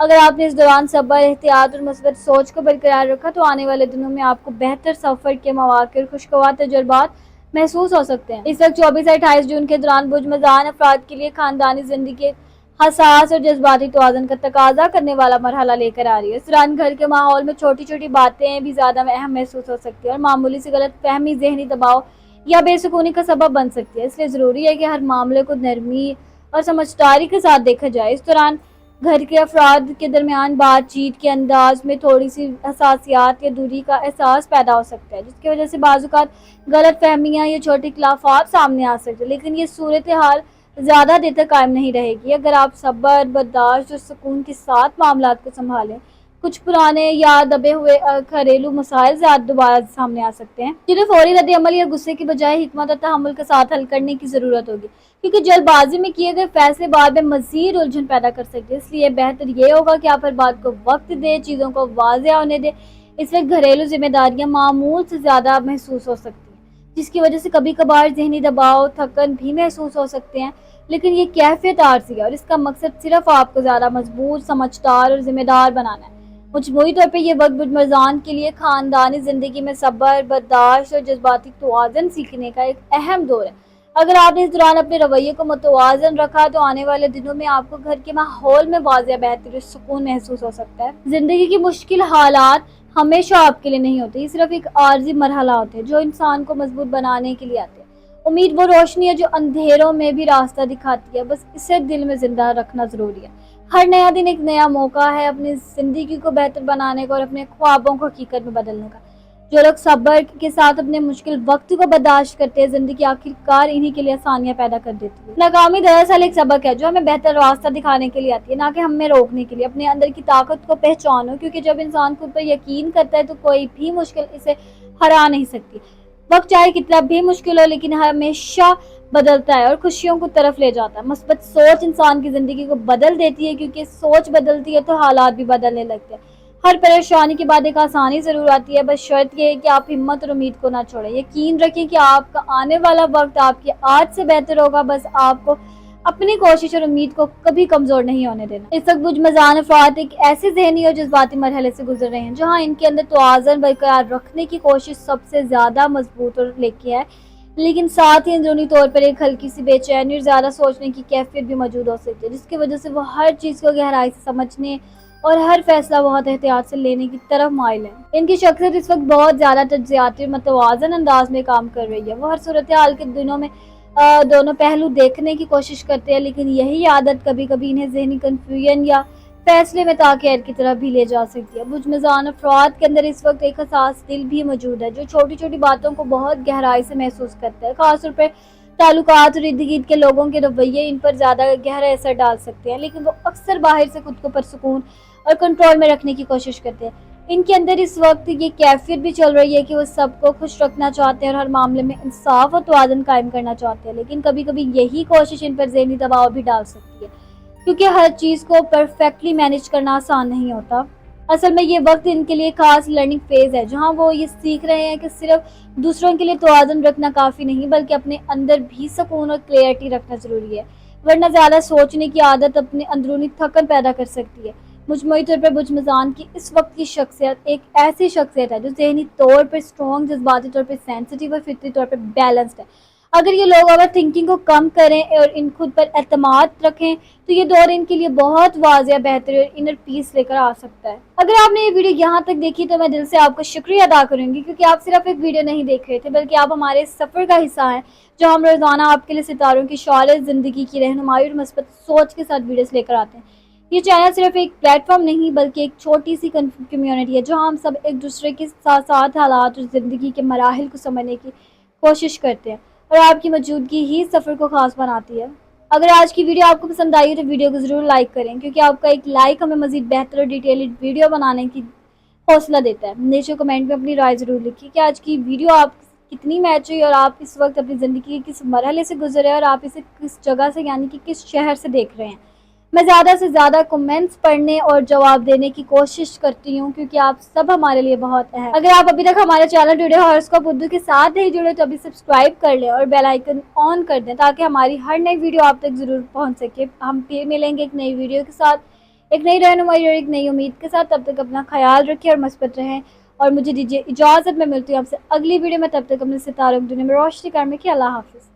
اگر آپ نے اس دوران صبر، احتیاط اور مثبت سوچ کو برقرار رکھا تو آنے والے دنوں میں آپ کو بہتر سفر کے مواقع اور خوشگوار تجربات محسوس ہو سکتے ہیں۔ اس وقت 24 سے 28 جون کے دوران برج میزان افراد کے لیے خاندانی زندگی حساس اور جذباتی توازن کا تقاضا کرنے والا مرحلہ لے کر آ رہی ہے۔ اس دوران گھر کے ماحول میں چھوٹی چھوٹی باتیں بھی زیادہ اہم محسوس ہو سکتی ہیں اور معمولی سی غلط فہمی ذہنی دباؤ یا بے سکونی کا سبب بن سکتی ہے۔ اس لیے ضروری ہے کہ ہر معاملے کو نرمی اور سمجھداری کے ساتھ دیکھا جائے۔ اس دوران گھر کے افراد کے درمیان بات چیت کے انداز میں تھوڑی سی حساسیت یا دوری کا احساس پیدا ہو سکتا ہے، جس کی وجہ سے بعض اوقات غلط فہمیاں یا چھوٹے اختلافات سامنے آ سکتے ہیں، لیکن یہ صورتحال زیادہ دیر تک قائم نہیں رہے گی اگر آپ صبر، برداشت اور سکون کے ساتھ معاملات کو سنبھالیں۔ کچھ پرانے یا دبے ہوئے گھریلو مسائل دوبارہ سامنے آ سکتے ہیں، جنہیں فوری رد عمل یا غصے کی بجائے حکمت اور تحمل کے ساتھ حل کرنے کی ضرورت ہوگی، کیونکہ جلد بازی میں کیے گئے فیصلے بعد میں مزید الجھن پیدا کر سکتے ہیں۔ اس لیے بہتر یہ ہوگا کہ آپ ہر بات کو وقت دیں، چیزوں کو واضح ہونے دیں۔ اس وقت گھریلو ذمہ داریاں معمول سے زیادہ محسوس ہو سکتی ہیں، جس کی وجہ سے کبھی کبھار ذہنی دباؤ، تھکن بھی محسوس ہو سکتے ہیں، لیکن یہ کیفیت عارضی ہے اور اس کا مقصد صرف آپ کو زیادہ مضبوط، سمجھدار اور ذمہ دار بنانا ہے۔ مجموعی طور پر یہ وقت برج میزان کے لیے خاندانی زندگی میں صبر، برداشت اور جذباتی توازن سیکھنے کا ایک اہم دور ہے۔ اگر آپ نے اس دوران اپنے رویے کو متوازن رکھا تو آنے والے دنوں میں آپ کو گھر کے ماحول میں واضح بہتری اور سکون محسوس ہو سکتا ہے۔ زندگی کی مشکل حالات ہمیشہ آپ کے لیے نہیں ہوتے، یہ صرف ایک عارضی مرحلہ ہوتے ہیں جو انسان کو مضبوط بنانے کے لیے آتے ہیں۔ امید وہ روشنی ہے جو اندھیروں میں بھی راستہ دکھاتی ہے، بس اسے دل میں زندہ رکھنا ضروری ہے۔ ہر نیا دن ایک نیا موقع ہے اپنی زندگی کو بہتر بنانے کا اور اپنے خوابوں کو حقیقت میں بدلنے کا۔ جو لوگ صبر کے ساتھ اپنے مشکل وقت کو برداشت کرتے ہیں، زندگی آخرکار انہی کے لیے آسانیاں پیدا کر دیتی ہے۔ ناکامی دراصل ایک سبق ہے جو ہمیں بہتر راستہ دکھانے کے لیے آتی ہے، نہ کہ ہمیں روکنے کے لیے۔ اپنے اندر کی طاقت کو پہچانو، کیونکہ جب انسان خود پر یقین کرتا ہے تو کوئی بھی مشکل اسے ہرا نہیں سکتی۔ وقت چاہے کتنا بھی مشکل ہو لیکن ہمیشہ بدلتا ہے اور خوشیوں کو طرف لے جاتا ہے۔ مثبت سوچ انسان کی زندگی کو بدل دیتی ہے، کیونکہ سوچ بدلتی ہے تو حالات بھی بدلنے لگتے ہیں۔ ہر پریشانی کے بعد ایک آسانی ضرور آتی ہے، بس شرط یہ ہے کہ آپ ہمت اور امید کو نہ چھوڑیں۔ یقین رکھیں کہ آپ کا آنے والا وقت آپ کی آج سے بہتر ہوگا، بس آپ کو اپنی کوشش اور امید کو کبھی کمزور نہیں ہونے دینا۔ اس وقت برج میزان افراد ایک ایسے ذہنی اور جذباتی مرحلے سے گزر رہے ہیں جہاں ان کے اندر توازن برقرار رکھنے کی کوشش سب سے زیادہ مضبوط اور لیکی ہے، لیکن ساتھ ہی اندرونی طور پر ایک ہلکی سی بے چینی اور زیادہ سوچنے کی کیفیت بھی موجود ہو سکتی ہے، جس کی وجہ سے وہ ہر چیز کو گہرائی سے سمجھنے اور ہر فیصلہ بہت احتیاط سے لینے کی طرف مائل ہے۔ ان کی شخصیت اس وقت بہت زیادہ تجزیاتی اور متوازن انداز میں کام کر رہی ہے۔ وہ ہر صورتحال کے دنوں میں دونوں پہلو دیکھنے کی کوشش کرتے ہیں، لیکن یہی عادت کبھی کبھی انہیں ذہنی کنفیوژن یا فیصلے میں تاخیر کی طرف بھی لے جا سکتی ہے۔ برج میزان افراد کے اندر اس وقت ایک حساس دل بھی موجود ہے جو چھوٹی چھوٹی باتوں کو بہت گہرائی سے محسوس کرتا ہے، خاص طور پر تعلقات اور ارد گرد کے لوگوں کے رویے ان پر زیادہ گہرا اثر ڈال سکتے ہیں، لیکن وہ اکثر باہر سے خود کو پرسکون اور کنٹرول میں رکھنے کی کوشش کرتے ہیں۔ ان کے اندر اس وقت یہ کیفیت بھی چل رہی ہے کہ وہ سب کو خوش رکھنا چاہتے ہیں اور ہر معاملے میں انصاف اور توازن قائم کرنا چاہتے ہیں، لیکن کبھی کبھی یہی کوشش ان پر ذہنی دباؤ بھی ڈال سکتی ہے، کیونکہ ہر چیز کو پرفیکٹلی مینیج کرنا آسان نہیں ہوتا۔ اصل میں یہ وقت ان کے لیے خاص لرننگ فیز ہے جہاں وہ یہ سیکھ رہے ہیں کہ صرف دوسروں کے لیے توازن رکھنا کافی نہیں، بلکہ اپنے اندر بھی سکون اور کلیئرٹی رکھنا ضروری ہے، ورنہ زیادہ سوچنے کی عادت اپنے اندرونی تھکن پیدا کر سکتی ہے۔ مجموعی طور پر برج میزان کی اس وقت کی شخصیت ایک ایسی شخصیت ہے جو ذہنی طور پر اسٹرانگ، جذباتی طور پر سینسٹیو اور فطری طور پر بیلنسڈ ہے۔ اگر یہ لوگ اوور تھنکنگ کو کم کریں اور ان خود پر اعتماد رکھیں تو یہ دور ان کے لیے بہت واضح بہتری اور انر پیس لے کر آ سکتا ہے۔ اگر آپ نے یہ ویڈیو یہاں تک دیکھی تو میں دل سے آپ کو شکریہ ادا کروں گی، کیونکہ آپ صرف ایک ویڈیو نہیں دیکھ رہے تھے بلکہ آپ ہمارے اس سفر کا حصہ ہیں جو ہم روزانہ آپ کے لیے ستاروں کی شعلیں، زندگی کی رہنمائی اور مثبت سوچ کے ساتھ ویڈیوز لے کر آتے ہیں۔ یہ چینل صرف ایک پلیٹ فارم نہیں بلکہ ایک چھوٹی سی کمیونٹی ہے جہاں ہم سب ایک دوسرے کے ساتھ حالات اور زندگی کے مراحل کو سمجھنے کی کوشش کرتے ہیں، اور آپ کی موجودگی ہی سفر کو خاص بناتی ہے۔ اگر آج کی ویڈیو آپ کو پسند آئی تو ویڈیو کو ضرور لائک کریں، کیونکہ آپ کا ایک لائک ہمیں مزید بہتر اور ڈیٹیلڈ ویڈیو بنانے کی حوصلہ دیتا ہے۔ نیچے کمنٹ میں اپنی رائے ضرور لکھیے کہ آج کی ویڈیو آپ کتنی میچ ہوئی اور آپ اس وقت اپنی زندگی کے کس مرحلے سے گزرے اور آپ اسے کس جگہ سے یعنی کہ کس شہر سے دیکھ رہے ہیں۔ میں زیادہ سے زیادہ کمنٹس پڑھنے اور جواب دینے کی کوشش کرتی ہوں، کیونکہ آپ سب ہمارے لیے بہت اہم۔ اگر آپ ابھی تک ہمارے چینل ٹوڈے ہاروسکوپ اردو کے ساتھ نہیں جڑے تو ابھی سبسکرائب کر لیں اور بیل آئیکن آن کر دیں تاکہ ہماری ہر نئی ویڈیو آپ تک ضرور پہنچ سکے۔ ہم پھر ملیں گے ایک نئی ویڈیو کے ساتھ ایک نئی رہنمائی اور ایک نئی امید کے ساتھ. تب تک اپنا خیال رکھیں اور مثبت رہیں اور مجھے دیجیے اجازت. میں ملتی ہوں آپ سے اگلی ویڈیو میں. تب تک اپنے ستاروں کی دنیا میں روشنی کرنے کی. اللہ حافظ.